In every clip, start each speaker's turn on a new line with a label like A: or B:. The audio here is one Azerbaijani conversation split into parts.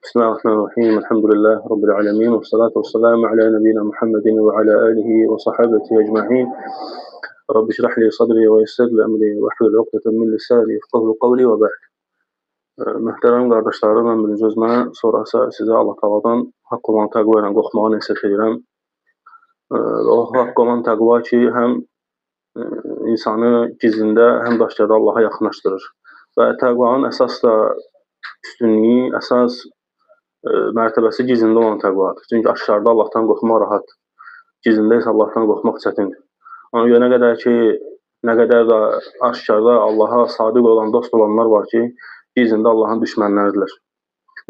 A: Bismillahirrahmanirrahim. Elhamdülillah Rabbil alemin. Ve salatu ve selamu ala nebiyyina Muhammedin ve ala alihi ve sahabeti ecma'in. Rabbi şrah li sadri ve yessir li emri ve hlul uqdeten min lisani yefqahu qawli ve ba'd. Möhtərəm qardaşlarım, mən birinci özümə, sonrası sizə Allah Taala'dan haqq olan təqva ilə qorxmağı nəsihət edirəm. O haqq olan təqva ki, həm insanı gizlində, həm də aşkarda Allaha yaxınlaşdırır. Və təqvanın əsas da üstünlüyü, əsas mərtəbəsi gizlində olan təqvadır. Çünki aşkarda Allahdan qorxmaq rahatdır. Gizlində isə Allahdan qorxmaq çətindir. Ona görə nə qədər də aşkarda Allaha sadiq olan, dost olanlar var ki, gizlində Allahın düşmənləridirlər.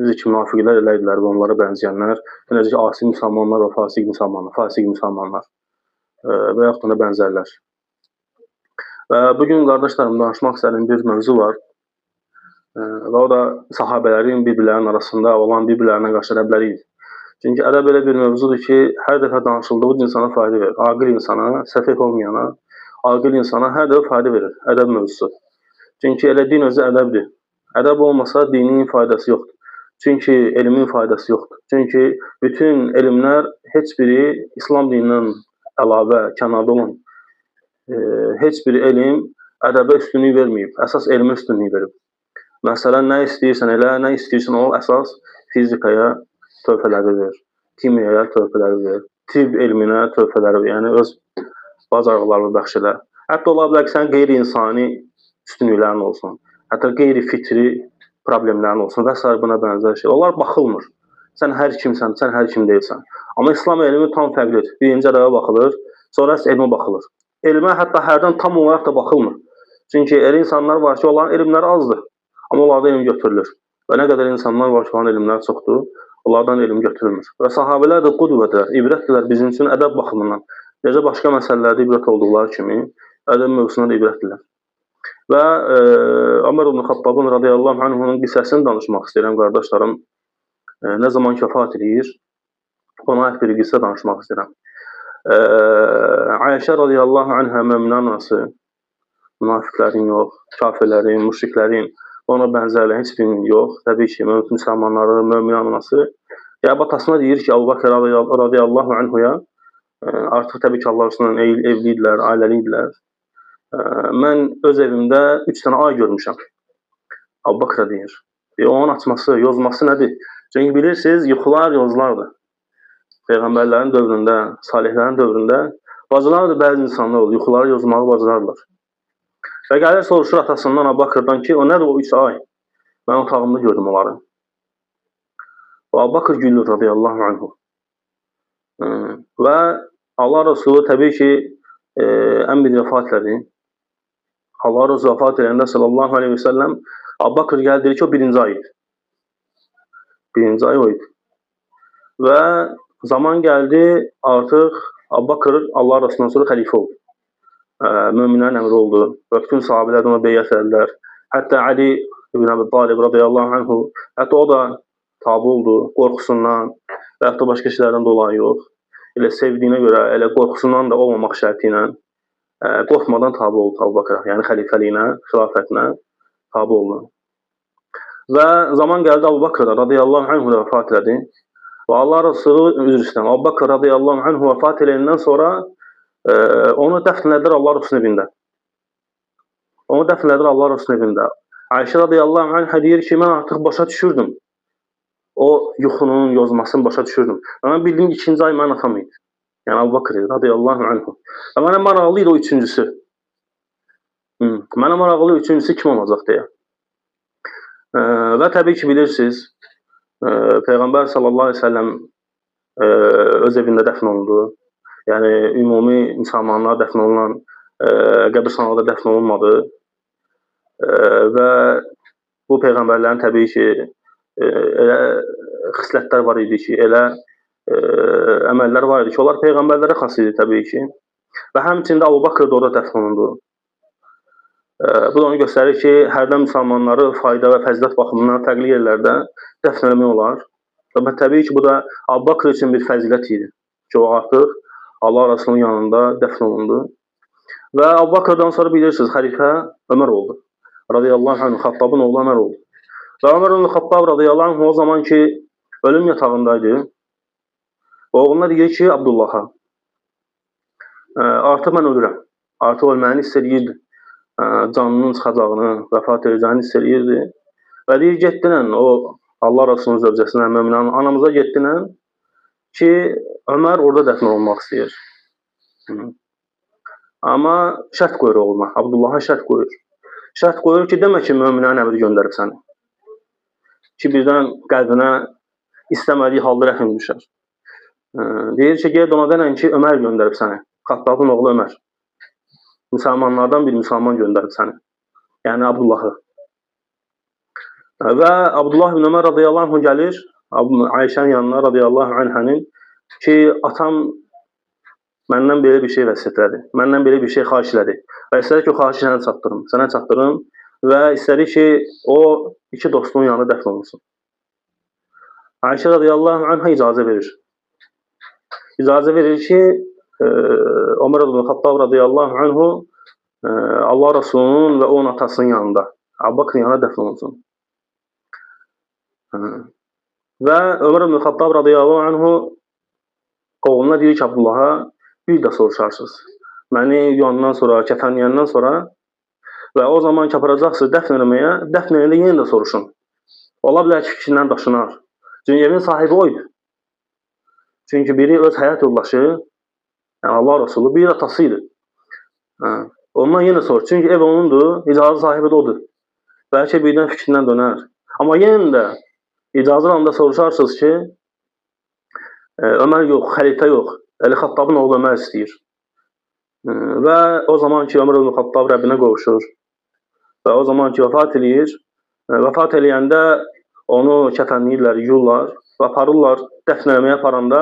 A: Necə ki, münafiqlər eləyirlər və onlara bənzəyənlər, necə ki, asi müsəlmanlar və fasiq müsəlmanlar və yaxud ona bənzərlər. Və bugün qardaşlarım danışmaq istədiyim bir mövzu var. Və o da sahabələrin bir-birlərinin arasında olan bir-birlərinə qarşı ədəbləri idi. Çünki ədəb elə bir mövzudur ki, hər dəfə danışıldığı insana fayda verir. Aqil insana, səfeh olmayana, aqil insana hər dəfə fayda verir ədəb mövzusu. Çünki elə din özü ədəbdir. Ədəb olmasa dinin faydası yoxdur. Çünki elmin faydası yoxdur. Çünki bütün elmlər heç biri İslam dinindən əlavə, kənarda olan heç bir elm ədəbə üstünlük verməyib. Əsas elmə üstünlük verib. Məsələn, nə istəyirsən elə, nə istəyirsən o əsas fizikaya töhfələri verir, kimyaya töhfələri verir, tibb elminə töhfələri verir, yəni öz bacarıqlarını bəxş edər. Hətta ola bilər ki, sənin qeyri-insani üstünlüklərin olsun, hətta qeyri-fitri problemlərin olsun və s. buna bənzər şey. Onlar baxılmır. Sən hər kimsən, sən hər kim deyilsən. Amma İslam elmi tam fərqlidir. Birinci ədəbə baxılır, sonra elmə baxılır. Elmə hətta hərdən tam olaraq da baxılmır. Çünki elə insanlar var ki, onların elmləri azdır. Amma onlardan elm götürülür. Və nə qədər insanlar var ki, onların elmləri çoxdur, onlardan elm götürülmür. Və sahabələr də qudvədir, ibrətdirlər bizim üçün ədəb baxımından. Necə başqa məsələlərdə ibrət olduqları kimi, ədəb mövzusunda da ibrətdirlər. Və Ömər ibn Xattabın radiyallahu anhunun qissəsini danışmaq istəyirəm, qardaşlarım. Nə zaman vəfat edir, ona aid bir qissə danışmaq istəyirəm. Ayşə radiyallahu anhə möminə anası, münafiqlərin yox, kafirlərin, müşriklərin, ona bənzərlə heç birinin yox. Təbii ki, müsəlmanların, mömin anası. Atasına deyir ki, Əbu Bəkr radiyallahu anhuya, artıq təbii ki, Allah Resulü'nün evliydilər, ailəliydilər. Mən öz evimdə 3 dənə ay görmüşəm. Əbu Bəkr deyir. Onun açması, yozması nədir? Çünki bilirsiniz, yuxular yozlardır. Peyğəmbərlərin dövründə, salihlərin dövründə bacılar da bəzi insanlar olur, yuxuları yozmağı bacararlar. Və gəlir soruşur atasından, Əbu Bəkrdən ki, o nədir o 3 ay? Mən otağımda gördüm onları. Və Əbu Bəkr gülür radiyallahu anhu. Və Allah Resulü təbii ki, ən bir vəfat elədi. Allah Resulü vəfat eləyəndə sallallahu aleyhi və səlləm Əbu Bəkr gəldi deyir ki, o 1-ci ay idi. 1-ci ay o idi. Və zaman gəldi, artıq Əbu Bəkr Allah Resulü'ndən sonra xəlifə oldu. Möminlərin əmri oldu və bütün sahabələr ona beyyət edilər. Hətta Ali ibn Əbi Talib radiyallahu anhu, hətta o da tabi oldu qorxusundan və hətta başqa şeylərdən dolayı yox. Elə sevdiyinə görə, elə qorxusundan da olmamaq şərti ilə qorxmadan tabi oldu Əbu Bəkrə, yəni xəlifəliyinə, xilafətinə tabi oldu. Və zaman gəldi Əbu Bəkr radiyallahu anhu da vəfat elədi. Və Allah Resulü, üzr istəyirəm, Əbu Bəkr radiyallahu anhu vəfat eləyəndən sonra onu dəfn edilər Allah Resulü'nün evində. Onu dəfn edilər Allah Resulü'nün evində. Ayşə radiyallahu anhə deyir ki, mən artıq başa düşürdüm. O yuxunun yozmasını başa düşürdüm. Və mən bildiyim 2-ci ay mənim atam idi. Yəni Əbu Bəkr radiyallahu anhu. Və mənə maraqlı idi o 3-cüsü. Mənə maraqlı 3-cüsü kim olacaq deyə. Və təbii ki, bilirsiniz, Peyğəmbər sallallahu aleyhi ve səlləm öz evində dəfn olundu. Yəni, ümumi müsəlmanlar dəfn olunan qəbirstanlıqda dəfn olunmadı. Və bu Peyğəmbərlərin təbii ki, elə xislətlər var idi ki, elə əməllər var idi ki, onlar Peyğəmbərlərə xas idi təbii ki. Və həmçində Əbu Bəkr də orada dəfn olundu. Bu da onu göstərir ki, hərdən müsəlmanları fayda və fəzilət baxımından fərqli yerlərdə dəfn eləmək olar. Və təbii ki, bu da Əbu Bəkr üçün bir fəzilət idi ki, o artıq Allah Resulü'nün yanında dəfn olundu. Və Əbu Bəkrdən sonra bilirsiniz, xəlifə Ömər oldu. Radiyallahu anh, Xattabın oğlu Ömər oldu. Və Ömər ibn Xattab radiyallahu anh o zaman ki, ölüm yatağındaydı. Oğluna deyir ki, Abdullaha, artıq mən ölürəm. Artıq ölməyini istəyirdi. Canının çıxacağını, vəfat edəcəyini istəyirdi. Və deyir, getdinən o Allah Rasulunun zövcəsinə, möminanın anamıza getdinən ki, Ömər orada dəfn olmaq istəyir. Amma şərt qoyur oğluna, Abdullaha şərt qoyur. Şərt qoyur ki, demək ki, möminənin əmri göndərib səni. Ki, birdən qəlbinə istəmədiyi halda rəhm düşər. Deyir ki, ged ona denən ki, Ömər göndərib səni. Xattabın oğlu Ömər. Müsəlmanlardan bir müsəlman göndərib səni. Yəni, Abdullahı. Və Abdullah ibn Ömər radiyallahu anh gəlir, Ayşənin yanına radiyallahu anhənin ki, atam məndən belə bir şey vəsiyyət elədi. Məndən belə bir şey xahiş elədi. Və istədi ki, o xahişi sənə çatdırım və istədi ki, o iki dostunun yanında dəfn olunsun. Ayşə radiyallahu anhə icazə verir. İcazə verir ki, Ömər ibn Xattab radiyallahu anhu Allah Rasulunun və onun atasının yanında, Əbu Bəkrın yanında dəfn olunsun. Və Ömər ibn Xattab radiyallahu anhu oğluna deyir ki, Abdullaha, bir də soruşarsınız. Məni yuyandan sonra, kəfənləyəndən sonra və o zaman ki, aparacaqsınız dəfn eləməyə, dəfn eləndə yenə də soruşun. Ola bilər ki, fikrindən daşınar. Çünki evin sahibi oydu. Çünki biri öz həyat yoldaşı, yəni Allah Rasulü, biri atası idi. Ondan yenə sor. Çünki ev onundur, icazə sahibi də odur. Bəlkə birdən fikrindən dönər. Amma yenə də icazə alanda soruşarsınız ki, Ömər yox, xəlifə yox, Əli Xattabın oğlu Ömər istəyir. Və o zaman ki, Ömər ibn Xattab Rəbbinə qovuşur və o zaman ki, vəfat eləyir. Vəfat eləyəndə onu kəfənləyirlər, yuyurlar və aparırlar, dəfn eləməyə aparanda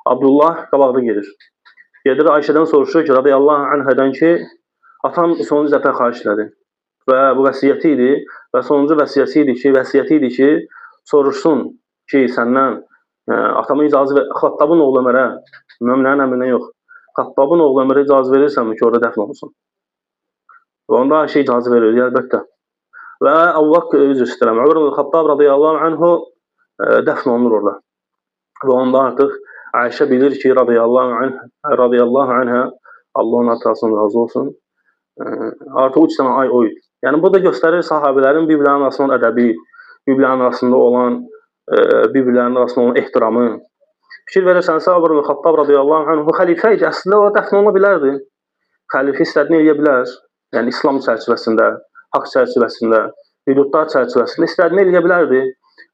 A: Abdullah qabaqda gedir. Gedir Ayşədən soruşur ki, radiyallahu anhədən ki, atam sonuncu dəfə xahiş elədi və bu vəsiyyəti idi və sonuncu vəsiyyəti idi ki, soruşsun ki, səndən atamın icazə verir, Xattabın oğlu Ömərə, möminənin əmrinə yox, Xattabın oğlu Ömərə icazə verirsənmi ki, orada dəfn olsun? Və onda Ayşə icazə verir, əlbəttə. Və Əbu Bəkr üzr istəyirəm, Ömər ibn Xattab radiyallahu anhu dəfn olunur orada. Və onda artıq Ayşə bilir ki, radiyallahu anhə, Allah onun atasının razı olsun, artıq 3 sənə ay oydu. Yəni, bu da göstərir sahabələrin bir-birlərinin arasında ədəbi, bir-birlərinin arasında olan bir-birlərinin arasında olan ehtiramı. Fikir verirsənsə, Ömər ibn Xattab radiyallahu anhu xəlifə idi, əslində o dəfn oluna bilərdi. Xəlifə istədiyini eləyə bilər. Yəni, İslam çərçivəsində, haqq çərçivəsində, hüdudlar çərçivəsində istədiyini eləyə bilərdi.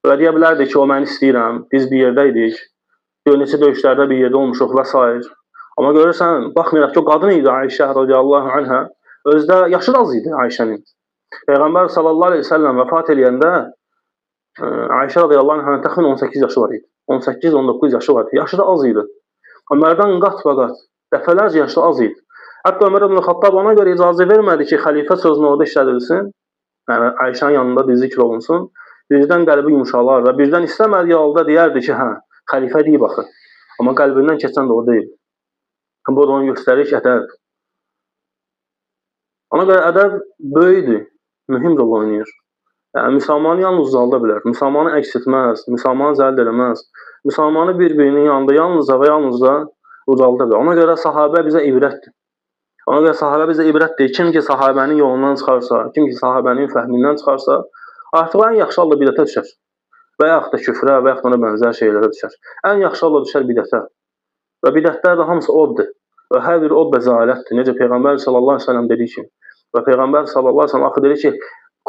A: Və deyə bilərdi ki, o mən istəyirəm, biz bir yerdəydik, neçə döyüşlərdə bir yerdə olmuşuq və s. Amma görürsən, baxmayaraq ki, o qadın idi Ayşə radiyallahu anhə, özdə yaşı da az idi Ayşənin. Peyğəmbər sallallahu aleyhi ve sellem vəfat eləyəndə Ayşə radiyallahu anhə təxmin 18 yaşı var idi. 18-19 yaşı var idi. Yaşı da az idi. Ömərdən qat-baqat, dəfələrcə yaşı az idi. Hətta Ömər ibn Xattab ona görə icazə vermədi ki, xəlifə sözünü orada işlədilsin, yəni Ayşənin yanında zikr olunsun, birdən qəlbi yumuşalar və birdən istəmədiyi halda deyərdi ki, hə, xəlifə deyib axı. Amma qəlbindən keçən də o deyil. Bu da onu göstərir ki, ədəb. Ona görə ədəb böyükdür, mühüm rol oynayır. Yəni, müsəlmanı yalnız uzalda bilər, müsəlmanı əks etməz, müsəlmanı zəld eləməz, müsəlmanı bir-birinin yanında yalnızca və yalnızca uzalda bilər. Ona görə sahabə bizə ibrətdir. Ona görə sahabə bizə ibrətdir. Kim ki sahabənin yolundan çıxarsa, kim ki sahabənin fəhmindən çıxarsa, artıq ən yaxşı halda bidətə düşər. Və yaxud da küfrə və yaxud da ona bənzər şeylərə düşər. Ən yaxşı halda düşər bidətə. Və bidətlər də hamısı oddur. Və hər bir od da zələtdir. Necə Peyğəmbər sallallahu aleyhi ve sellem dedi ki, və Peyğəmbər sallallahu aleyhi ve sellem axı dedi ki,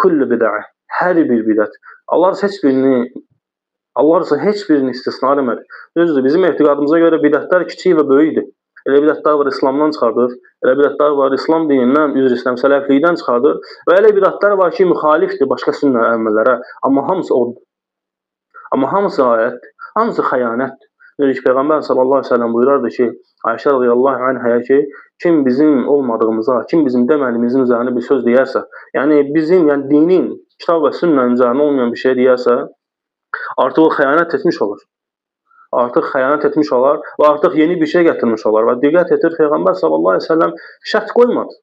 A: kullu bid'ə, hər bir bidət. Allah heç birini istisna eləmədi. Düzdür, bizim etiqadımıza görə bidətlər kiçik və böyükdür. Elə bidətlər var İslamdan çıxardır, elə bidətlər var İslam dinindən, üzr istəyirəm, sələflikdən çıxardır və elə bidətlər var ki, müxalifdir başqa sünnə əməllərə, amma hamısı oddur. Amma hamısı ayətdir, hamısı xəyanətdir. Necə ki, Peyğəmbər sallallahu aleyhi ve sellem buyurardı ki, Ayşə radiyallahu anhəyə ki, kim bizim olmadığımıza, kim bizim demədiyimizin üzərində bir söz deyərsə, yəni bizim, yəni dinin, kitab və sünnənin üzərində olmayan bir şey deyərsə, artıq o xəyanət etmiş olur. Artıq xəyanət etmiş olar və artıq yeni bir şey gətirmiş olar. Və diqqət etir, Peyğəmbər sallallahu aleyhi ve sellem şərt qoymadı.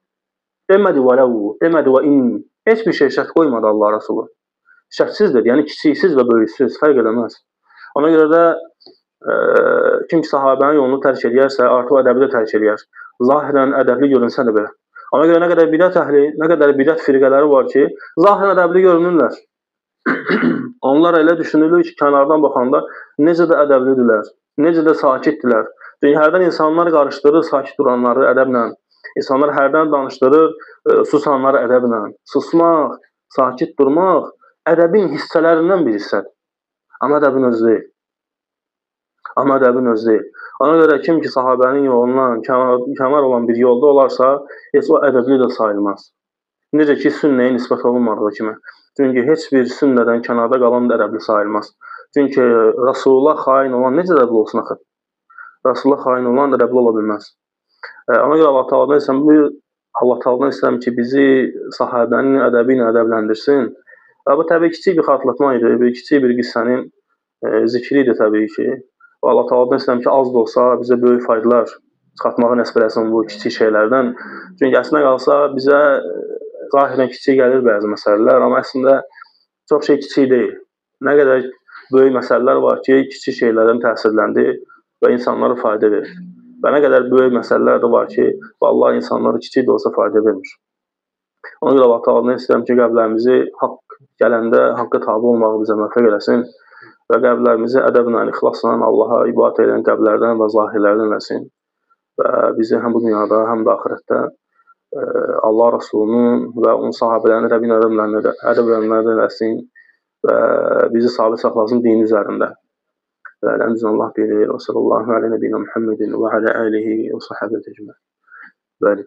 A: Demədi və ləvu, demədi və in. Heç bir şey şərt qoymadı Allah Rasulü. şərtsizdir. Yəni kiçiksiz və böyüksüz fərq eləməz. Ona görə də kim ki sahabənin yolunu tərk eləyərsə, artıq ədəbi də tərk eləyər. Zahirən ədəbli görünsə də belə. Ona görə nə qədər bidət əhli, nə qədər bidət firqələri var ki, zahirən ədəbli görünürlər. Onlar elə düşünülür ki, kənardan baxanda necə də ədəblidirlər, necə də sakitdirlər. Çünki hərdən insanlar qarışdırır sakit duranları ədəblə. İnsanlar hərdən danışdırır susanları ədəblə. Susmaq, sakit durmaq ədəbin hissələrindən bir hissədir. Amma ədəbin özü deyil. Amma ədəbin özü deyil. Ona görə kim ki sahabənin yolundan kənar olan bir yolda olarsa, heç o ədəbli də sayılmaz. Necə ki sünnəyə nisbət olunmadığı kimi. Çünki heç bir sünnədən kənarda qalan da ədəbli sayılmaz. Çünki Rasulullah xain olan necə ədəbli olsun axı? Rasulullah xain olan ədəbli ola bilməz. Ona görə Allah Taala'dan istəyirəm ki, bizi sahabənin ədəbi ilə ədəbləndirsin. Bu təbii kiçik bir xatırlatma idi, kiçik bir qissənin zikri idi təbii ki. Allah Taala'dan istəyirəm ki, az da olsa bizə böyük faydalar çıxartmağı nəsib eləsin bu kiçik şeylərdən. Çünki əslində qalsa bizə zahirən kiçik gəlir bəzi məsələlər, amma əslində çox şey kiçik deyil. Nə qədər böyük məsələlər var ki, kiçik şeylərdən təsirləndir və insanlara fayda verir. Və nə qədər böyük məsələlər də var ki, vallahi insanlara kiçik də olsa fayda vermir. Ona görə Allah Taala'dan istəyirəm ki, qəlblərimizi haqq gələndə haqqa tabe olmağı bizə müvəffəq eləsin və qəlblərimizi ədəblə, ixlasla Allaha ibadət edən qəlblərdən və zahirlərdən eləsin və bizi həm bu dünyada, həm də axirətdə Allah Rasulunun və onun sahabələrinin ədəblənlərdən eləsin və bizi sabit saxlasın dini üzərində. Və əlhamdülillah Allah bilir. Və sallallahu aleyhi və səlləm Muhammedin və alə alihi və sahbihi ecmaîn. Bəli.